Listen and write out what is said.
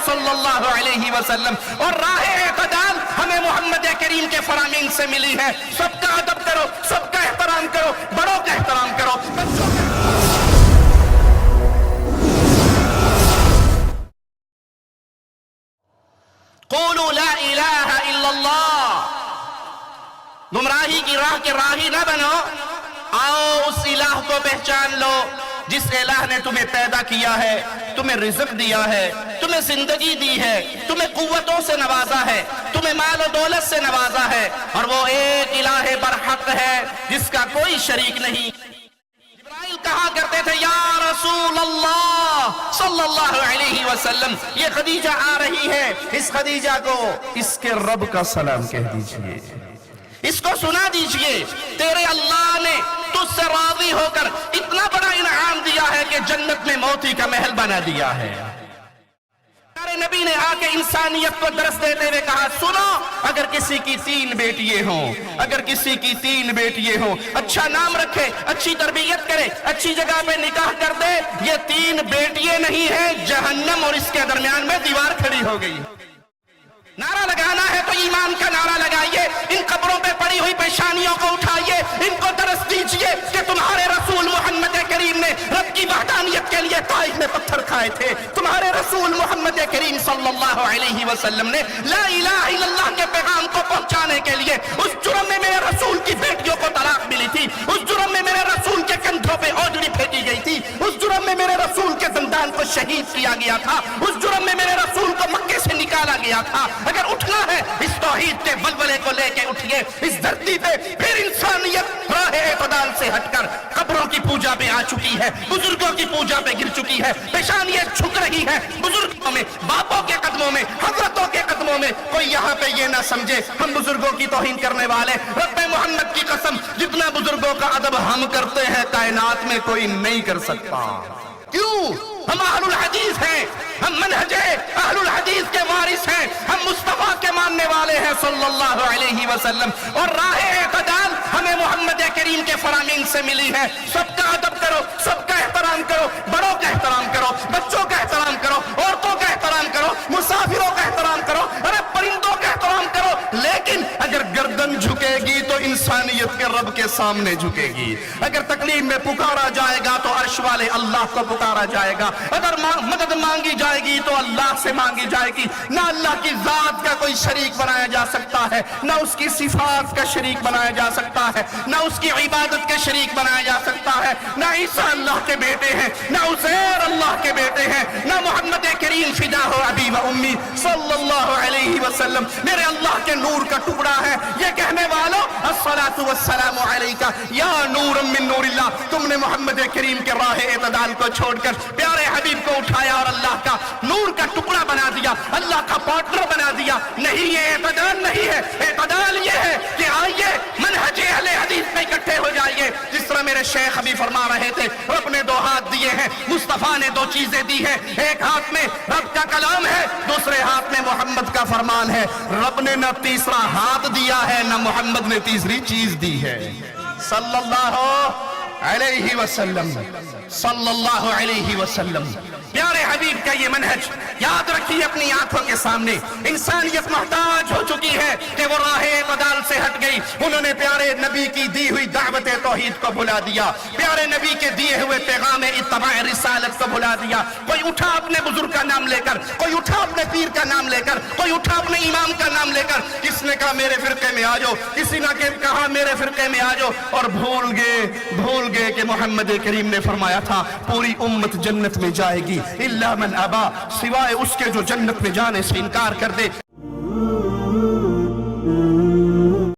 صلی اللہ علیہ وسلم، اور راہ اعتدال ہمیں محمد کریم کے فرامین سے ملی ہے۔ سب کا ادب کرو، سب کا احترام کرو، بڑوں کا احترام کرو، بچوں کا قولوا لا الہ الا اللہ۔ گمراہی کی راہ کے راہی نہ بنو، آؤ اس الہ کو پہچان لو جس الہ نے تمہیں پیدا کیا ہے، تمہیں رزق دیا ہے، تمہیں زندگی دی ہے، تمہیں قوتوں سے نوازا ہے، تمہیں مال و دولت سے نوازا ہے، اور وہ ایک الہ برحق ہے جس کا کوئی شریک نہیں۔ جبرائیل کہا کرتے تھے یا رسول اللہ صلی اللہ علیہ وسلم، یہ خدیجہ آ رہی ہے، اس خدیجہ کو اس کے رب کا سلام کہہ دیجئے، اس کو سنا دیجئے، تیرے اللہ نے تجھ سے راضی ہو کر اتنا بڑا انعام دیا ہے کہ جنت میں موتی کا محل بنا دیا ہے۔ ہمارے نبی نے آ کے انسانیت کو درس دیتے ہوئے کہا سنو، اگر کسی کی 3 بیٹیے ہوں، اگر کسی کی 3 بیٹیے ہوں، اچھا نام رکھے، اچھی تربیت کرے، اچھی جگہ پہ نکاح کر دے، یہ 3 بیٹیے نہیں ہیں، جہنم اور اس کے درمیان میں دیوار کھڑی ہو گئی۔ نعرہ لگانا ہے تو ایمان کا نعرہ لگائیے، ان قبروں پہ پڑی ہوئی پیشانیوں کو اٹھائیے، ان کو درس دیجئے کہ تمہارے رسول محمد کریم نے رب کی وحدانیت کے لیے طائف میں پتھر کھائے تھے، تمہارے رسول محمد کریم صلی اللہ علیہ وسلم نے لا الہ الا اللہ کے پیغام کو پہنچانے کے لیے اس جرم میں میرے رسول کی بیٹیوں کو طلاق ملی تھی، اس جرم میں میرے رسول کے کندھوں پہ اوجڑی پھینکی گئی تھی، اس جرم میں میرے رسول کے زندان کو شہید کیا گیا تھا، اس جرم میں میرے رسول کو مکے سے نکالا گیا تھا۔ اگر اٹھنا ہے اس توحید کے ولولے کو لے کے اٹھئے، اس دھرتی پہ پھر انسانیت راہ اعتدال سے ہٹ کر قبروں کی پوجا پہ آ چکی ہے، بزرگوں کی پوجا پہ گر چکی ہے، پیشانیاں جھک رہی ہے بزرگوں میں، باپوں کے قدموں میں، حضرتوں کے قدموں میں۔ کوئی یہاں پہ یہ نہ سمجھے ہم بزرگوں کی توہین کرنے والے، رب محمد کی قسم جتنا بزرگوں کا ادب ہم کرتے ہیں کائنات میں کوئی نہیں کر سکتا۔ کیوں؟ ہم اہل الحدیث ہیں، ہم منہج اہل الحدیث کے وارث ہیں، ہم مصطفیٰ کے ماننے والے ہیں صلی اللہ علیہ وسلم، اور راہ اعتدال ہمیں محمد کریم کے فرامین سے ملی ہے۔ سب کا ادب کرو، سب کا احترام کرو، بڑوں کا احترام کرو، بچوں کا احترام کرو، عورتوں کا احترام کرو، مسافروں کا احترام کرو، ارے پرندوں کا احترام کرو، لیکن اگر گردن جھکے گی تو انسانیت کے رب کے سامنے جھکے گی۔ اگر تکلیف میں پکارا جائے گا تو عرش والے اللہ کو پکارا جائے گا، اگر مدد مانگی جائے گی تو اللہ سے مانگی جائے گی۔ نہ اللہ کی ذات کا کوئی شریک بنایا جا سکتا ہے، نہ اس کی صفات کا شریک بنایا جا سکتا ہے، نہ اس کی عبادت کے شریک بنایا جا سکتا ہے۔ نہ عیسیٰ اللہ کے بیٹے ہیں، نہ عزیر اللہ کے بیٹے ہیں، نہ محمد کریم فدا ہو ابی و امی صلی اللہ علیہ وسلم میرے اللہ کے نور کا ٹکڑا ہے۔ یہ کہنے والوں السلام علیکم یا نور من نور اللہ، تم نے محمد کریم کے راہ اعتدال کو چھوڑ کر پیارے حبیب کو اٹھایا اور اللہ کا نور کا ٹکڑا بنا دیا، اللہ کا پارٹنر بنا دیا۔ نہیں، یہ اعتدال نہیں ہے، اعتدال یہ ہے کہ آئیے منہج اہل حدیث میں اکٹھے ہو جائیے۔ جس طرح میرے شیخ ابھی فرما رہے تھے، رب نے 2 ہاتھ دیے ہیں، مصطفیٰ نے 2 چیزیں دی ہیں، ایک ہاتھ میں رب کا کلام ہے، دوسرے ہاتھ میں محمد کا فرمان ہے۔ رب نے نہ تیسرا ہاتھ دیا ہے، نہ محمد نے تیسری چیز دی ہے صلی اللہ علیہ وسلم، صلی اللہ علیہ وسلم۔ پیارے حبیب کا یہ منہج یاد رکھیے اپنی آنکھوں کے سامنے۔ انسانیت محتاج ہو چکی ہے کہ وہ راہ اعتدال سے ہٹ گئی، انہوں نے پیارے نبی کی دی ہوئی دعوت توحید کو بھلا دیا، پیارے نبی کے دیے ہوئے پیغام اتباع رسالت کو بھلا دیا۔ کوئی اٹھا اپنے بزرگ کا نام لے کر، کوئی اٹھا اپنے پیر کا نام لے کر، کوئی اٹھا اپنے امام کا نام لے کر، کس نے کہا میرے فرقے میں آ جاؤ، کسی نے کہا میرے فرقے میں آ جاؤ، اور بھول گئے کہ محمد کریم نے فرمایا تھا پوری امت جنت میں جائے گی الا من ابا، سوائے اس کے جو جنت میں جانے سے انکار کر دے۔